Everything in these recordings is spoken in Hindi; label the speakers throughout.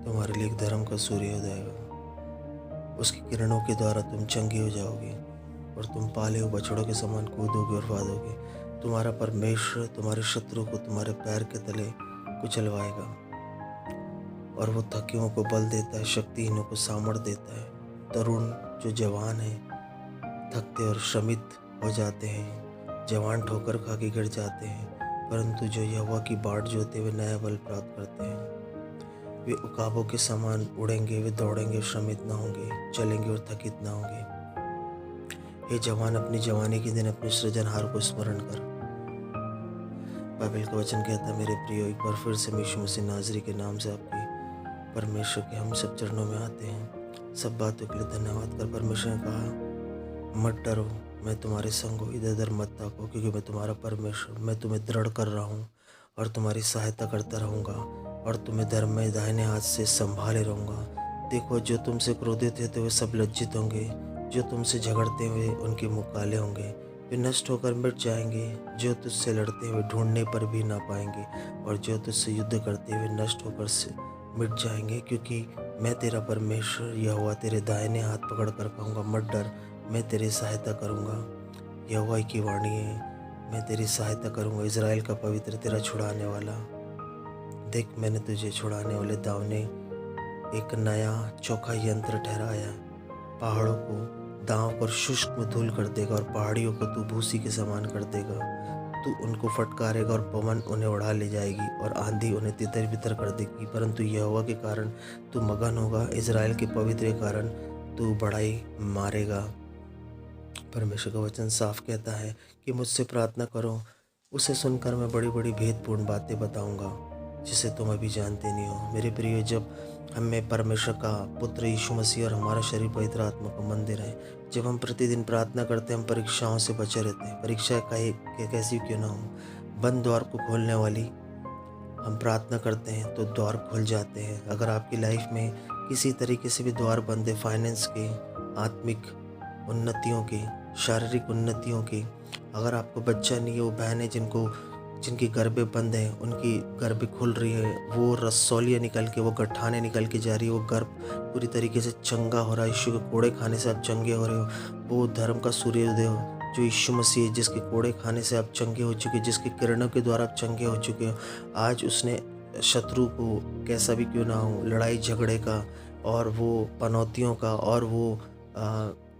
Speaker 1: तुम्हारे लिए एक धर्म का सूर्य हो जाएगा। उसकी किरणों के द्वारा तुम चंगे हो जाओगे और तुम पाले हुए बछड़ों के समान कूदोगे और फादोगे। तुम्हारा परमेश्वर तुम्हारे शत्रु को तुम्हारे पैर के तले कुचलवाएगा और वो थकियों को बल देता है, शक्तिहीनों को सामर्थ देता है। तरुण जो जवान है थकते और श्रमित हो जाते हैं, जवान ठोकर खा के गिर जाते हैं, परंतु जो यहोवा की बाट जोते हुए नया बल प्राप्त करते हैं वे उकाबों के समान उड़ेंगे, वे दौड़ेंगे, श्रमित ना होंगे, चलेंगे और थकित ना होंगे। हे जवान, अपनी जवानी के दिन अपने सृजनहार को स्मरण कर। बाइबल का वचन कहता है, मेरे प्रियो, एक बार फिर से यीशु मसीह नाज़री के नाम से आपके परमेश्वर के हम सब चरणों में आते हैं। सब बातों के लिए धन्यवाद कर। परमेश्वर ने कहा, मत डरो, मैं तुम्हारे संग हूँ, इधर उधर मत ताको, क्योंकि मैं तुम्हारा परमेश्वर, मैं तुम्हें दृढ़ कर रहा हूँ और तुम्हारी सहायता करता रहूँगा और तुम्हें धर्म में दाहिने हाथ से संभाले रहूँगा। देखो, जो तुमसे क्रोधित थे वे सब लज्जित होंगे, जो तुमसे झगड़ते हुए उनके मुँह काले होंगे, वे नष्ट होकर मिट जाएंगे। जो तुझसे लड़ते हुए ढूंढने पर भी ना पाएंगे और जो तुझसे युद्ध करते हुए नष्ट होकर से मिट जाएंगे, क्योंकि मैं तेरा परमेश्वर यहोवा तेरे दाहिने हाथ पकड़ कर कहूँगा, मत डर, मैं तेरी सहायता करूँगा। यहोवा की वाणी है, मैं तेरी सहायता करूँगा, इज़राइल का पवित्र तेरा छुड़ाने वाला। देख, मैंने तुझे छुड़ाने वाले दावने एक नया चोखा यंत्र ठहराया है। पहाड़ों को दांव कर शुष्क में धूल कर देगा और पहाड़ियों को तू भूसी के समान कर देगा। तू उनको फटकारेगा और पवन उन्हें उड़ा ले जाएगी और आंधी उन्हें तितर बितर कर देगी। परंतु यहोवा के कारण तू मगन होगा, इज़राइल के पवित्र के कारण तू बड़ाई मारेगा। परमेश्वर का वचन साफ कहता है कि मुझसे प्रार्थना करो, उसे सुनकर मैं बड़ी बड़ी भेदपूर्ण बातें बताऊंगा जिसे तुम अभी जानते नहीं हो। मेरे प्रिय, जब हमें परमेश्वर का पुत्र यीशु मसीह और हमारा शरीर पवित्र आत्मा का मंदिर है, जब हम प्रतिदिन प्रार्थना करते हैं, हम परीक्षाओं से बचे रहते हैं। परीक्षा कैसी क्यों ना हो, बंद द्वार को खोलने वाली हम प्रार्थना करते हैं तो द्वार खुल जाते हैं। अगर आपकी लाइफ में किसी तरीके से भी द्वार बंद है, फाइनेंस के, आत्मिक उन्नतियों के, शारीरिक उन्नतियों के, अगर आपको बच्चा नहीं है, वो बहन है जिनकी गर्भें बंद हैं, उनकी गर्भें खुल रही है, वो रसौलियाँ निकल के, वो गठाने निकल के जा रही है, वो गर्भ पूरी तरीके से चंगा हो रहा है। यीशु के कोड़े खाने से आप चंगे हो रहे हो। वो धर्म का सूर्योदय हो जो यीशु मसीह है, जिसके कोड़े खाने से आप चंगे हो चुके, जिसकी किरणों के द्वारा आप चंगे हो चुके हो। आज उसने शत्रु को, कैसा भी क्यों ना हो, लड़ाई झगड़े का और वो पनौतियों का और वो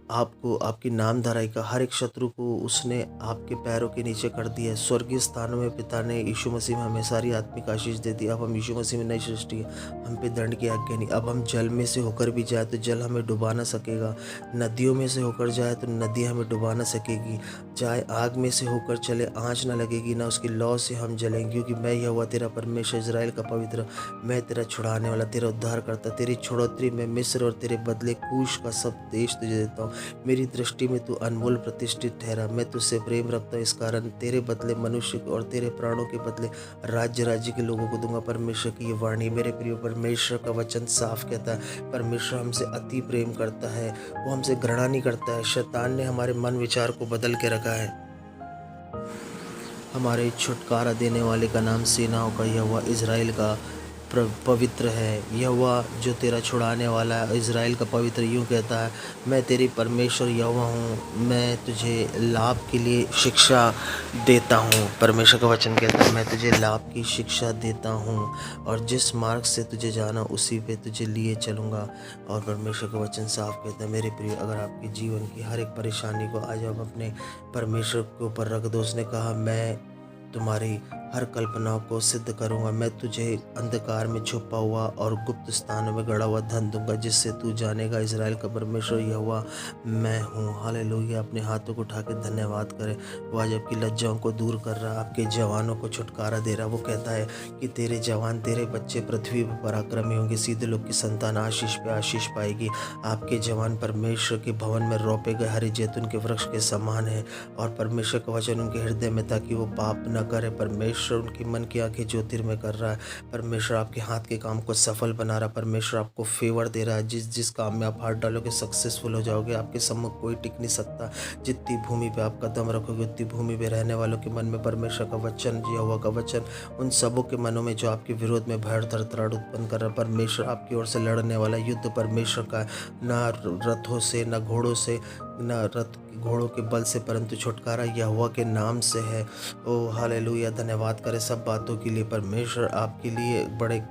Speaker 1: आपको, आपकी नामधराई का हर एक शत्रु को उसने आपके पैरों के नीचे कर दिया है। स्वर्गीय स्थानों में पिता ने यीशु मसीह में हमें सारी आत्मिक आशीष दे दी। अब हम यीशु मसीह में नई सृष्टि है, हम पे दंड की आज्ञा नहीं। अब हम जल में से होकर भी जाए तो जल हमें डुबा ना सकेगा, नदियों में से होकर जाए तो नदी हमें डुबा ना सकेगी, चाहे आग में से होकर चले आँच ना लगेगी, ना उसकी लौ से हम जलेंगे, क्योंकि मैं यहोवा तेरा परमेश्वर, इज़राइल का पवित्र, मैं तेरा छुड़ाने वाला, तेरा उद्धार करता। तेरी छुड़ौती में मिस्र और तेरे बदले कूश का सब देश तुझे देता हूँ। मेरी दृष्टि में तू अनमोल प्रतिष्ठित ठहरा। मैं तुझसे प्रेम रखता हूँ, इस कारण तेरे बदले मनुष्य और तेरे प्राणों के बदले राज्य के लोगों को दूंगा। परमेश्वर की ये वाणी, मेरे प्रिय, परमेश्वर का वचन साफ कहता है, परमेश्वर हमसे अति प्रेम करता है, वो हमसे घृणा नहीं करता है। शैतान ने हमारे मन विचार को बदल के रखा है। हमारे छुटकारा देने वाले का नाम सेनाओं का यहोवा, इज़राइल का पवित्र है। यहोवा जो तेरा छुड़ाने वाला है, इज़राइल का पवित्र यूँ कहता है, मैं तेरी परमेश्वर यहोवा हूँ, मैं तुझे लाभ के लिए शिक्षा देता हूँ। परमेश्वर का वचन कहता है, मैं तुझे लाभ की शिक्षा देता हूँ और जिस मार्ग से तुझे जाना उसी पे तुझे लिए चलूँगा। और परमेश्वर का वचन साफ कहता है, मेरे प्रिय, अगर आपके जीवन की हर एक परेशानी को आज आप अपने परमेश्वर के ऊपर रख दो। उसने कहा, मैं तुम्हारी हर कल्पनाओं को सिद्ध करूंगा, मैं तुझे अंधकार में छुपा हुआ और गुप्त स्थानों में गड़ा हुआ धन दूंगा, जिससे तू जानेगा इज़राइल का परमेश्वर यहोवा मैं हूँ। हालेलुया। अपने हाथों को उठा के धन्यवाद करें। वो आज आपकी लज्जाओं को दूर कर रहा है, आपके जवानों को छुटकारा दे रहा है। वो कहता है कि तेरे जवान, तेरे बच्चे पृथ्वी पर पराक्रमी होंगे, सीधे लोग की संतान आशीष पे आशीष पाएगी। आपके जवान परमेश्वर के भवन में रोपे गए हरे जैतून के वृक्ष के समान है और परमेश्वर का वचन उनके हृदय में, ताकि वो पाप न करे। परमेश्वर उनकी मन की आंखें ज्योतिर्मय कर रहा है। परमेश्वर आपके हाथ के काम को सफल बना रहा है। परमेश्वर आपको फेवर दे रहा है। जिस जिस काम में आप हाथ डालोगे सक्सेसफुल हो जाओगे। आपके सम्मुख कोई टिक नहीं सकता। जितनी भूमि पे आप कदम रखोगे उतनी भूमि पे रहने वालों के मन में परमेश्वर का वचन, यहोवा का वचन, उन सबों के मनों में जो आपके विरोध में भय थरथराहट उत्पन्न कर रहा है, परमेश्वर आपकी ओर से लड़ने वाला युद्ध परमेश्वर का है। ना रथों से, ना घोड़ों से, ना रथ घोड़ों के बल से, परंतु छुटकारा यहोवा के नाम से है। ओ हालेलुया, धन्यवाद करें सब बातों के लिए। परमेश्वर आपके लिए बड़े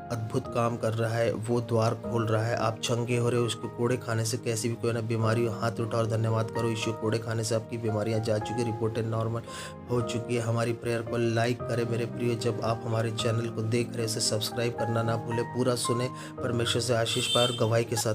Speaker 1: अद्भुत काम कर रहा है। वो द्वार खोल रहा है। आप चंगे हो रहे हो। उसको कोड़े खाने से कैसी भी कोई ना बीमारी हो, हाथ उठाओ और धन्यवाद करो। यीशु, कोड़े खाने से आपकी बीमारियां जा चुकी, रिपोर्टें नॉर्मल हो चुकी है। हमारी प्रेयर को लाइक करें मेरे प्रिय। जब आप हमारे चैनल को देख रहे हैं, इसे सब्सक्राइब करना ना भूलें। पूरा सुने, परमेश्वर से आशीष पाए और गवाही के साथ